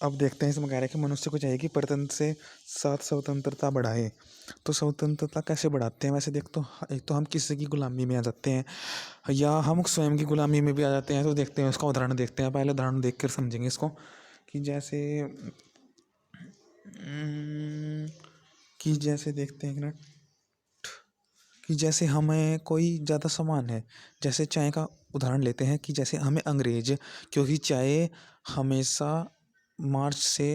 अब देखते हैं इसमें कह रहा है कि मनुष्य को चाहिए कि परतंत्र से साथ स्वतंत्रता बढ़ाए। तो स्वतंत्रता कैसे बढ़ाते हैं? वैसे देख तो एक तो हम किसी की गुलामी में आ जाते हैं या हम स्वयं की गुलामी में भी आ जाते हैं। तो देखते हैं, उसका उदाहरण देखते हैं। पहले उदाहरण देख कर समझेंगे इसको कि जैसे कि जैसे देखते हैं ना कि जैसे हमें कोई ज़्यादा सामान है, जैसे चाय का उदाहरण लेते हैं कि जैसे हमें अंग्रेज, क्योंकि चाय हमेशा मार्च से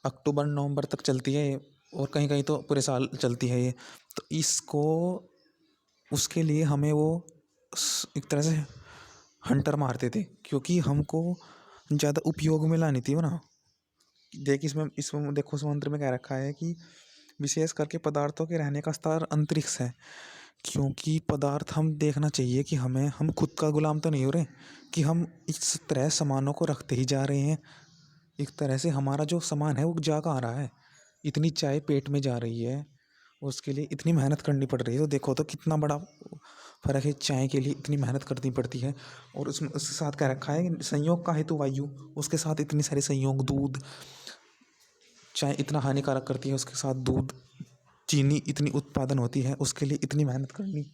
अक्टूबर नवंबर तक चलती है और कहीं कहीं तो पूरे साल चलती है ये। तो इसको उसके लिए हमें वो एक तरह से हंटर मारते थे, क्योंकि हमको ज़्यादा उपयोग में लानी थी वो ना। देख इसमें इसमें देखो समुद्र में क्या रखा है कि विशेष करके पदार्थों के रहने का स्तर अंतरिक्ष है। क्योंकि पदार्थ हम देखना चाहिए कि हम खुद का गुलाम तो नहीं हो रहे, कि हम इस तरह सामानों को रखते ही जा रहे हैं। एक तरह से हमारा जो सामान है वो जा कहाँ आ रहा है। इतनी चाय पेट में जा रही है, उसके लिए इतनी मेहनत करनी पड़ रही है। तो देखो तो कितना बड़ा फर्क है, चाय के लिए इतनी मेहनत करनी पड़ती है। और उसमें उसके साथ क्या रखा है, संयोग का हेतु वायु, उसके साथ इतनी सारी संयोग, दूध, चाय इतना हानिकारक करती है, उसके साथ दूध, चीनी इतनी उत्पादन होती है, उसके लिए इतनी मेहनत करनी,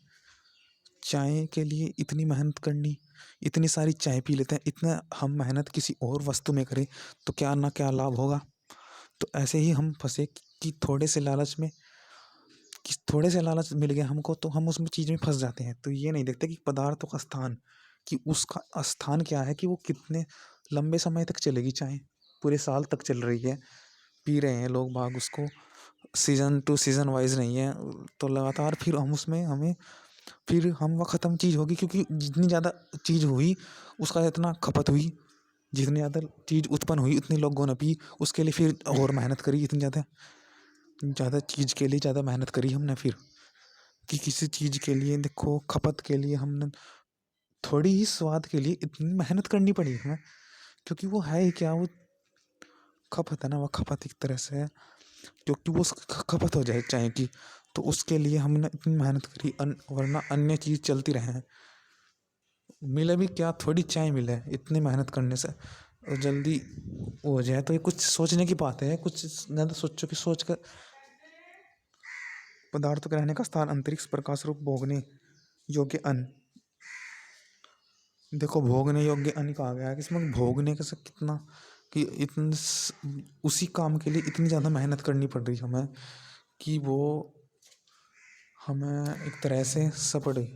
चाय के लिए इतनी मेहनत करनी, इतनी सारी चाय पी लेते हैं। इतना हम मेहनत किसी और वस्तु में करें तो क्या ना क्या लाभ होगा। तो ऐसे ही हम फंसे कि थोड़े से लालच मिल गया हमको, तो हम उसमें चीज़ में फंस जाते हैं। तो ये नहीं देखते कि पदार्थों का स्थान, कि उसका स्थान क्या है, कि वो कितने लंबे समय तक चलेगी चाय, पूरे साल तक चल रही है, पी रहे हैं लोग बाग उसको, सीज़न टू सीज़न वाइज नहीं है। तो लगातार फिर हम उसमें हमें फिर हम वो ख़त्म चीज़ होगी, क्योंकि जितनी ज़्यादा चीज़ हुई उसका इतना खपत हुई, जितनी ज़्यादा चीज़ उत्पन्न हुई उतनी लोगों ने पी, उसके लिए फिर और मेहनत करी, इतनी ज़्यादा ज़्यादा चीज़ के लिए ज़्यादा मेहनत करी हमने फिर, कि किसी चीज़ के लिए देखो खपत के लिए हमने थोड़ी ही स्वाद के लिए इतनी मेहनत करनी पड़ी हमें, क्योंकि वो है ही क्या, वो खपत है ना, वो खपत एक तरह से है, क्योंकि वो खपत हो जाए चाय की। तो उसके लिए हमने इतनी मेहनत करी, वरना अन्य चीज़ चलती रहे, मिले भी क्या, थोड़ी चाय मिले इतनी मेहनत करने से और जल्दी हो जाए। तो ये कुछ सोचने की बात है, कुछ ज़्यादा सोचो कि सोच कर पदार्थों के रहने का स्थान अंतरिक्ष, प्रकाश रूप भोगने योग्य अन्न। देखो भोगने योग्य अन्न कहा गया है कि इसमें भोगने का से कितना, कि उसी काम के लिए इतनी ज़्यादा मेहनत करनी पड़ रही हमें, कि वो हमें एक तरह से सपड़े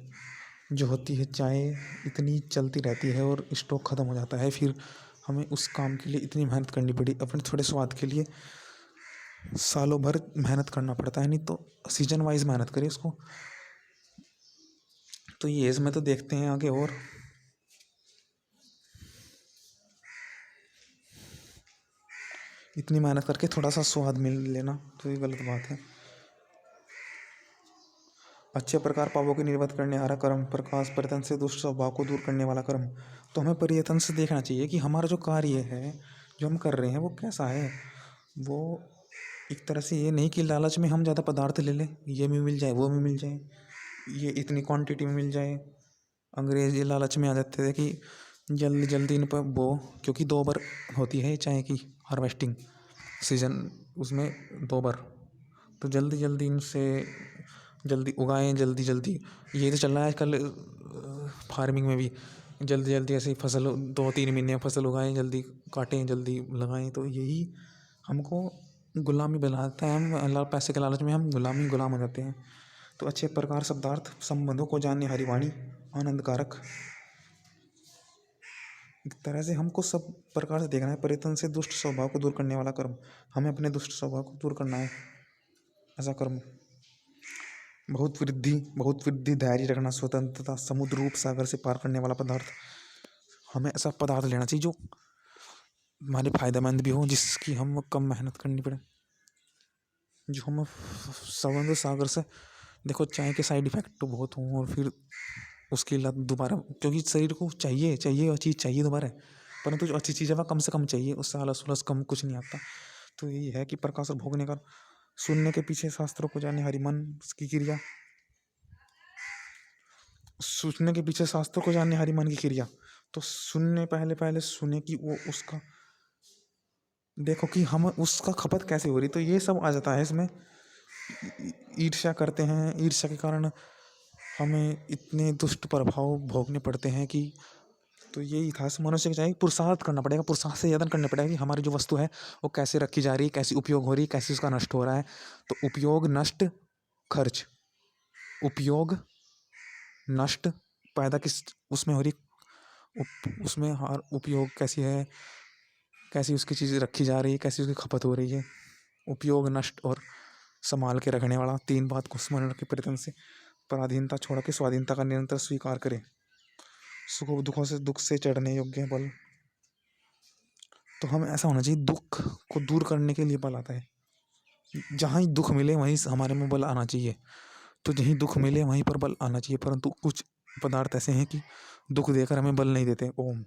जो होती है चाय इतनी चलती रहती है और स्टॉक ख़त्म हो जाता है, फिर हमें उस काम के लिए इतनी मेहनत करनी पड़ी, अपने थोड़े स्वाद के लिए सालों भर मेहनत करना पड़ता है। नहीं तो सीजन वाइज मेहनत करें उसको। तो ये इसमें तो देखते हैं आगे, और इतनी मेहनत करके थोड़ा सा स्वाद मिल लेना तो ये गलत बात है। अच्छे प्रकार पापों की निर्वत करने हारा कर्म, प्रकाश परितन से दुष्ट स्वभाव को दूर करने वाला कर्म। तो हमें परियतन से देखना चाहिए कि हमारा जो कार्य है, जो हम कर रहे हैं वो कैसा है। वो एक तरह से ये नहीं कि लालच में हम ज़्यादा पदार्थ ले लें, ये भी मिल जाए वो भी मिल जाए, ये इतनी क्वांटिटी में मिल जाए। अंग्रेज ये लालच में आ जाते थे कि जल्दी जल्दी इन पर बो, क्योंकि 2 बार होती है चाय की हार्वेस्टिंग सीजन, उसमें 2 बार। तो जल्दी जल्दी इनसे जल्दी उगाएं, जल्दी जल्दी, ये तो चल रहा है आजकल फार्मिंग में भी, जल्दी जल्दी ऐसे ही फसल 2-3 महीने में फसल उगाएं, जल्दी काटें, जल्दी लगाएं। तो यही हमको गुलामी बनाता है, हम पैसे के लालच में हम गुलाम हो जाते हैं। तो अच्छे प्रकार शब्दार्थ संबंधों को जानने हरी वाणी आनंदकारक। एक तरह से हमको सब प्रकार से देखना है, परिवर्तन से दुष्ट स्वभाव को दूर करने वाला कर्म, हमें अपने दुष्ट स्वभाव को दूर करना है, ऐसा कर्म। बहुत वृद्धि, धैर्य रखना, स्वतंत्रता, समुद्र रूप सागर से पार करने वाला पदार्थ। हमें ऐसा पदार्थ लेना चाहिए जो हमारे फायदेमंद भी हो, जिसकी हम कम मेहनत करनी पड़े, जो हम समुद्र सागर से। देखो चाय के साइड इफेक्ट तो बहुत हों, और फिर उसकी लत दोबारा, क्योंकि शरीर को चाहिए चाहिए और चीज़ चाहिए दोबारा, परंतु जो अच्छी चीज़ है वह कम से कम चाहिए, उससे आलस उलस कम कुछ नहीं आता। तो यही है कि प्रकाश और भोगने का, सुनने के पीछे शास्त्रों को जाने हरि मन की क्रिया, सोचने के पीछे शास्त्रों को जानने हरि मन की क्रिया। तो सुनने पहले पहले सुने कि वो उसका देखो कि हम उसका खपत कैसे हो रही, तो ये सब आ जाता है इसमें। ईर्ष्या करते हैं, ईर्ष्या के कारण हमें इतने दुष्ट प्रभाव भोगने पड़ते हैं कि, तो यही था मनुष्य को चाहिए पुरुषार्थ करना पड़ेगा, पुरुषार्थ से यत्न करना पड़ेगा कि हमारी जो वस्तु है वो कैसे रखी जा रही है, कैसे उपयोग हो रही है, कैसे उसका नष्ट हो रहा है। तो उपयोग नष्ट खर्च, उपयोग नष्ट पैदा किस उसमें हो रही, उसमें हर उपयोग कैसी है, कैसी उसकी चीज़ रखी जा रही है, कैसी उसकी खपत हो रही है। उपयोग नष्ट और संभाल के रखने वाला, तीन बात को स्मरण के प्रयत्न से पराधीनता छोड़ के स्वाधीनता का निरंतर स्वीकार करें। सुखों दुखों से दुख से चढ़ने योग्य बल। तो हमें ऐसा होना चाहिए, दुख को दूर करने के लिए बल आता है। जहाँ ही दुख मिले वहीं हमारे में बल आना चाहिए। तो जहीं दुख मिले वहीं पर बल आना चाहिए, परंतु कुछ पदार्थ ऐसे हैं कि दुख देकर हमें बल नहीं देते। ओम।